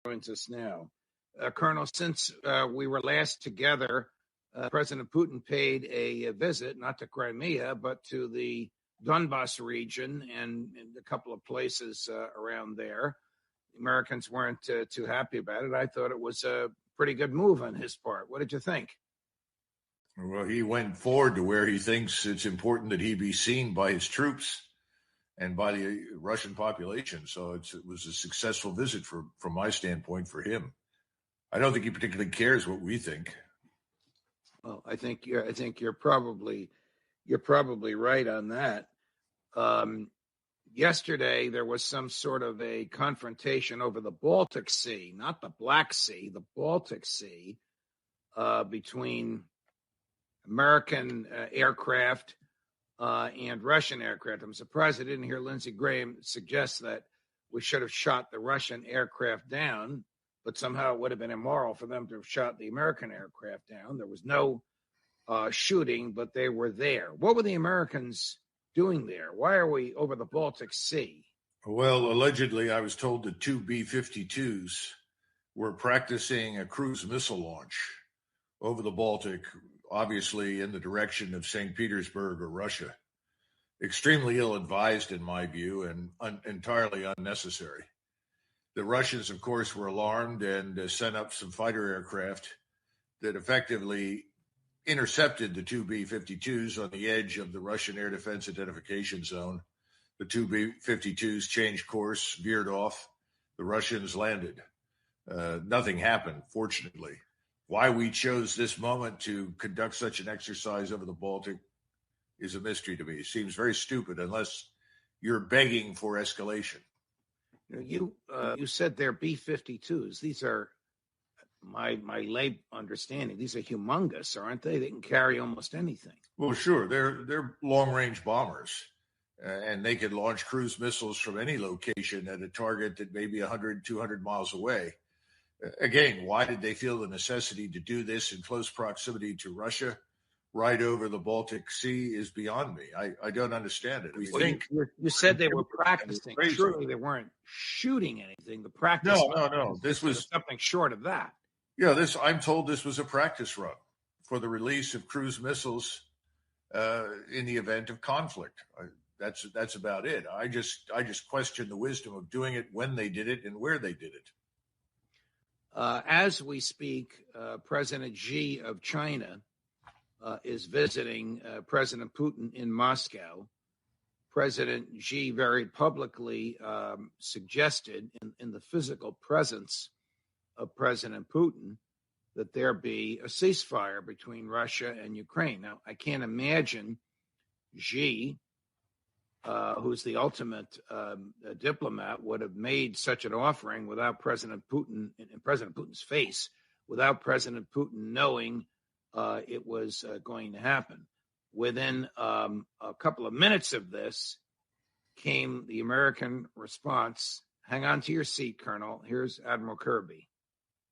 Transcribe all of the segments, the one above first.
joins us now. Colonel, since we were last together, President Putin paid a visit, not to Crimea, but to the Donbas region and a couple of places around there. The Americans weren't too happy about it. I thought it was a pretty good move on his part. What did you think? Well, he went forward to where he thinks it's important that he be seen by his troops and by the Russian population. So it was a successful visit from my standpoint for him. I don't think he particularly cares what we think. Well, I think you're probably right on that. Yesterday there was some sort of a confrontation over the Baltic Sea, not the Black Sea, the Baltic Sea, between American aircraft and Russian aircraft. I'm surprised I didn't hear Lindsey Graham suggest that we should have shot the Russian aircraft down, but somehow it would have been immoral for them to have shot the American aircraft down. There was no shooting, but they were there. What were the Americans doing there? Why are we over the Baltic Sea? Well, allegedly, I was told that two B-52s were practicing a cruise missile launch over the Baltic, obviously in the direction of St. Petersburg or Russia. Extremely ill-advised, in my view, and entirely unnecessary. The Russians, of course, were alarmed and sent up some fighter aircraft that effectively intercepted the two B-52s on the edge of the Russian air defense identification zone. The two B-52s changed course, veered off. The Russians landed. Nothing happened, fortunately. Why we chose this moment to conduct such an exercise over the Baltic is a mystery to me. It seems very stupid unless you're begging for escalation. You said they're B-52s. These are, my lay understanding, these are humongous, aren't they? They can carry almost anything. Well, sure. They're long-range bombers, and they can launch cruise missiles from any location at a target that may be 100, 200 miles away. Again, why did they feel the necessity to do this in close proximity to Russia, right over the Baltic Sea, is beyond me. I don't understand it. You said they were practicing. Surely they weren't shooting anything. The practice. No. This was something short of that. Yeah, I'm told this was a practice run for the release of cruise missiles in the event of conflict. That's about it. I just question the wisdom of doing it when they did it and where they did it. As we speak, President Xi of China is visiting President Putin in Moscow. President Xi very publicly suggested in the physical presence of President Putin that there be a ceasefire between Russia and Ukraine. Now, I can't imagine Xi, who's the ultimate diplomat, would have made such an offering without President Putin, in President Putin's face, without President Putin knowing it was going to happen. Within a couple of minutes of this came the American response. Hang on to your seat, Colonel. Here's Admiral Kirby.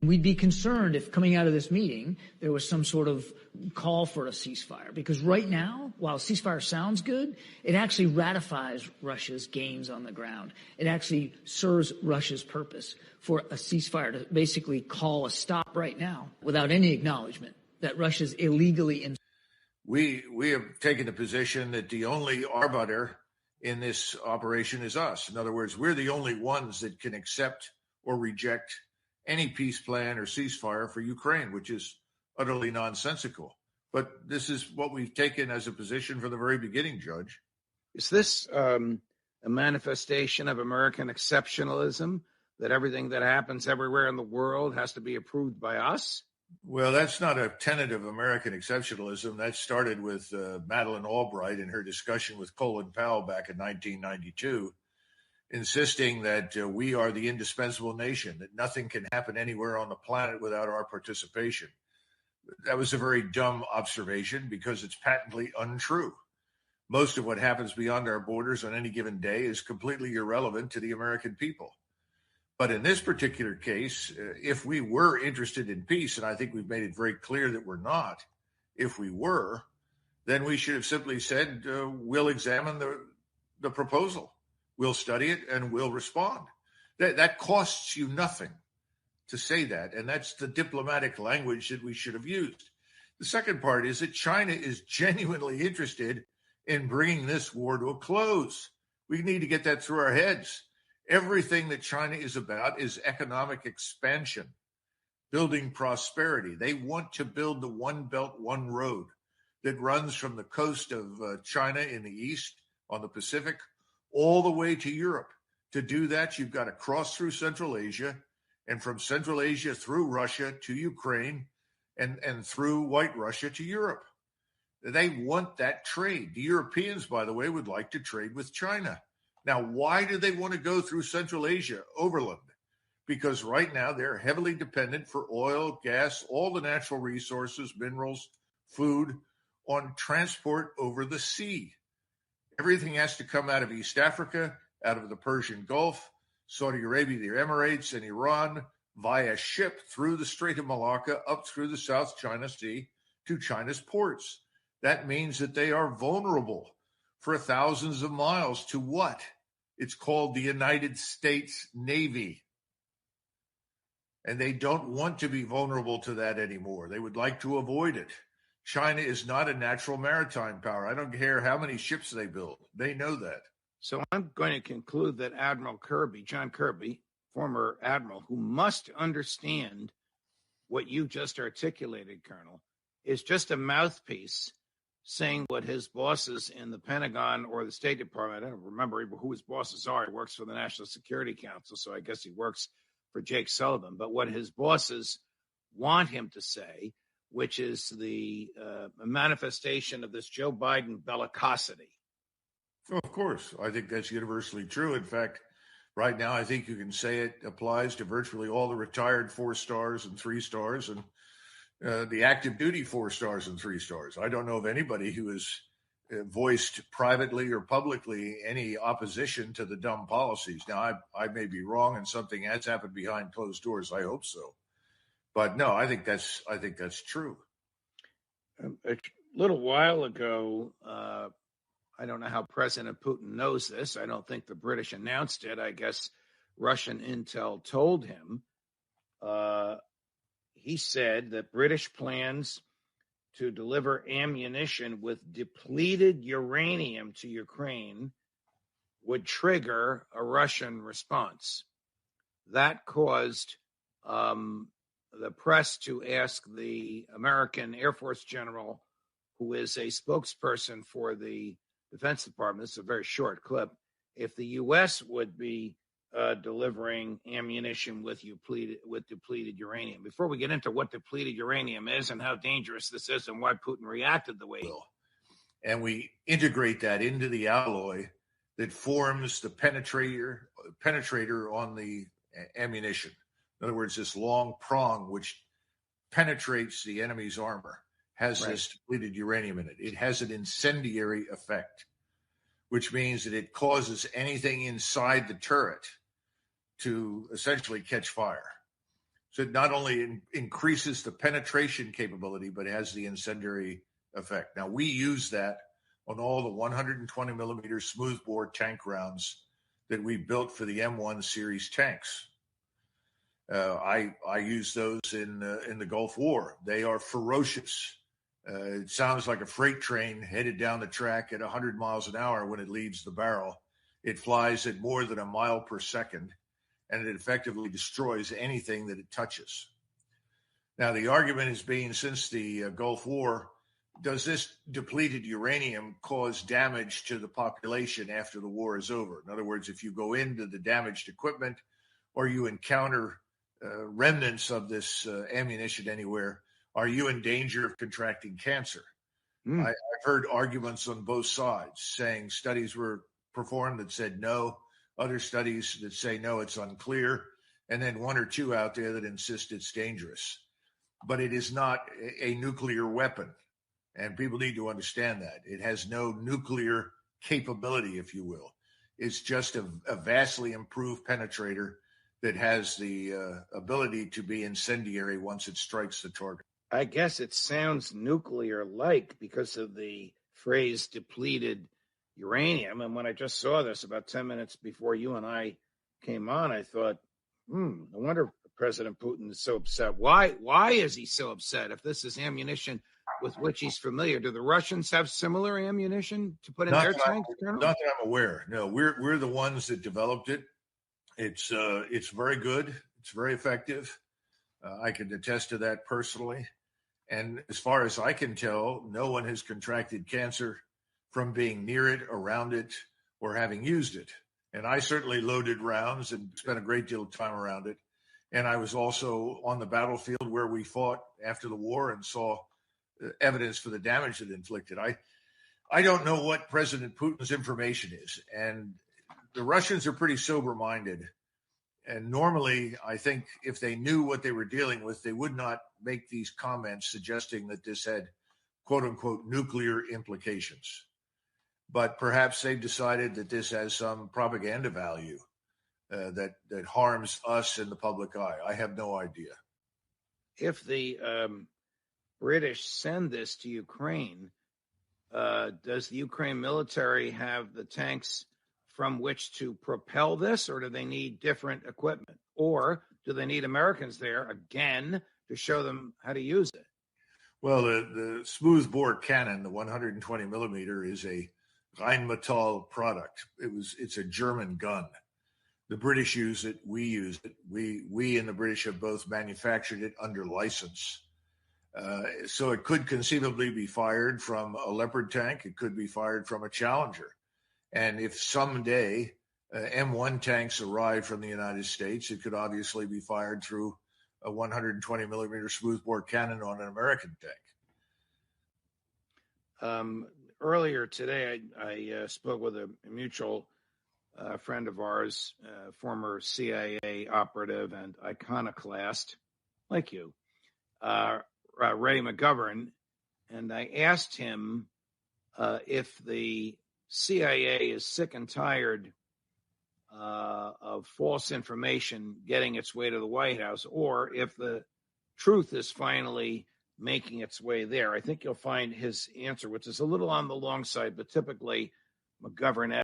We'd be concerned if coming out of this meeting there was some sort of call for a ceasefire, because right now, while ceasefire sounds good, it actually ratifies Russia's gains on the ground. It actually serves Russia's purpose for a ceasefire to basically call a stop right now without any acknowledgement that Russia's illegally in. We have taken the position that the only arbiter in this operation is us. In other words, we're the only ones that can accept or reject any peace plan or ceasefire for Ukraine, which is utterly nonsensical. But this is what we've taken as a position from the very beginning, Judge. Is this a manifestation of American exceptionalism, that everything that happens everywhere in the world has to be approved by us? Well, that's not a tenet of American exceptionalism. That started with Madeleine Albright in her discussion with Colin Powell back in 1992, insisting that we are the indispensable nation, that nothing can happen anywhere on the planet without our participation. That was a very dumb observation because it's patently untrue. Most of what happens beyond our borders on any given day is completely irrelevant to the American people. But in this particular case, if we were interested in peace, and I think we've made it very clear that we're not, if we were, then we should have simply said, we'll examine the proposal. We'll study it and we'll respond. That costs you nothing. to say that. And that's the diplomatic language that we should have used. The second part is that China is genuinely interested in bringing this war to a close. We need to get that through our heads. Everything that China is about is economic expansion, building prosperity. They want to build the One Belt, One Road that runs from the coast of China in the east on the Pacific all the way to Europe. To do that, you've got to cross through Central Asia, and from Central Asia through Russia to Ukraine, and through White Russia to Europe. They want that trade. The Europeans, by the way, would like to trade with China. Now, why do they want to go through Central Asia overland? Because right now they're heavily dependent for oil, gas, all the natural resources, minerals, food, on transport over the sea. Everything has to come out of East Africa, out of the Persian Gulf, Saudi Arabia, the Emirates, and Iran via ship through the Strait of Malacca up through the South China Sea to China's ports. That means that they are vulnerable for thousands of miles to what? It's called the United States Navy. And they don't want to be vulnerable to that anymore. They would like to avoid it. China is not a natural maritime power. I don't care how many ships they build. They know that. So I'm going to conclude that Admiral Kirby, John Kirby, former admiral, who must understand what you just articulated, Colonel, is just a mouthpiece saying what his bosses in the Pentagon or the State Department, I don't remember even who his bosses are. He works for the National Security Council, so I guess he works for Jake Sullivan. But what his bosses want him to say, which is the manifestation of this Joe Biden bellicosity. Oh, of course. I think that's universally true. In fact, right now, I think you can say it applies to virtually all the retired 4 stars and 3 stars and the active duty 4 stars and 3 stars. I don't know of anybody who has voiced privately or publicly any opposition to the dumb policies. Now, I may be wrong and something has happened behind closed doors. I hope so. But no, I think that's true. A little while ago, I don't know how President Putin knows this. I don't think the British announced it. I guess Russian intel told him. He said that British plans to deliver ammunition with depleted uranium to Ukraine would trigger a Russian response. That caused the press to ask the American Air Force general, who is a spokesperson for the Defense Department, it's a very short clip, if the U.S. would be delivering ammunition with depleted uranium. Before we get into what depleted uranium is and how dangerous this is and why Putin reacted the way he did. And we integrate that into the alloy that forms the penetrator on the ammunition. In other words, this long prong which penetrates the enemy's armor has this depleted uranium in it. It has an incendiary effect, which means that it causes anything inside the turret to essentially catch fire. So it not only increases the penetration capability, but has the incendiary effect. Now, we use that on all the 120 millimeter smoothbore tank rounds that we built for the M1 series tanks. I use those in the Gulf War. They are ferocious. It sounds like a freight train headed down the track at 100 miles an hour when it leaves the barrel. It flies at more than a mile per second, and it effectively destroys anything that it touches. Now, the argument has been since the Gulf War, does this depleted uranium cause damage to the population after the war is over? In other words, if you go into the damaged equipment or you encounter remnants of this ammunition anywhere, are you in danger of contracting cancer? I've heard arguments on both sides saying studies were performed that said no, other studies that say no, it's unclear, and then 1 or 2 out there that insist it's dangerous. But it is not a nuclear weapon, and people need to understand that. It has no nuclear capability, if you will. It's just a vastly improved penetrator that has the ability to be incendiary once it strikes the target. I guess it sounds nuclear-like because of the phrase depleted uranium. And when I just saw this about 10 minutes before you and I came on, I thought, I wonder if President Putin is so upset. Why is he so upset if this is ammunition with which he's familiar? Do the Russians have similar ammunition to put in their tanks, Colonel? Not that I'm aware. No, we're the ones that developed it. It's very good. It's very effective. I can attest to that personally. And as far as I can tell, no one has contracted cancer from being near it, around it, or having used it. And I certainly loaded rounds and spent a great deal of time around it. And I was also on the battlefield where we fought after the war and saw evidence for the damage it inflicted. I don't know what President Putin's information is. And the Russians are pretty sober-minded. And normally, I think if they knew what they were dealing with, they would not make these comments suggesting that this had, quote unquote, nuclear implications. But perhaps they've decided that this has some propaganda value that harms us in the public eye. I have no idea. If the British send this to Ukraine, does the Ukraine military have the tanks from which to propel this, or do they need different equipment? Or do they need Americans there, again, to show them how to use it? Well, the smoothbore cannon, the 120 millimeter, is a Rheinmetall product. It's a German gun. The British use it. We use it. We and the British have both manufactured it under license. So it could conceivably be fired from a Leopard tank. It could be fired from a Challenger. And if someday M1 tanks arrive from the United States, it could obviously be fired through a 120 millimeter smoothbore cannon on an American tank. Earlier today, I spoke with a mutual friend of ours, former CIA operative and iconoclast, like you, Ray McGovern, and I asked him if the CIA is sick and tired of false information getting its way to the White House, or if the truth is finally making its way there. I think you'll find his answer, which is a little on the long side, but typically McGovern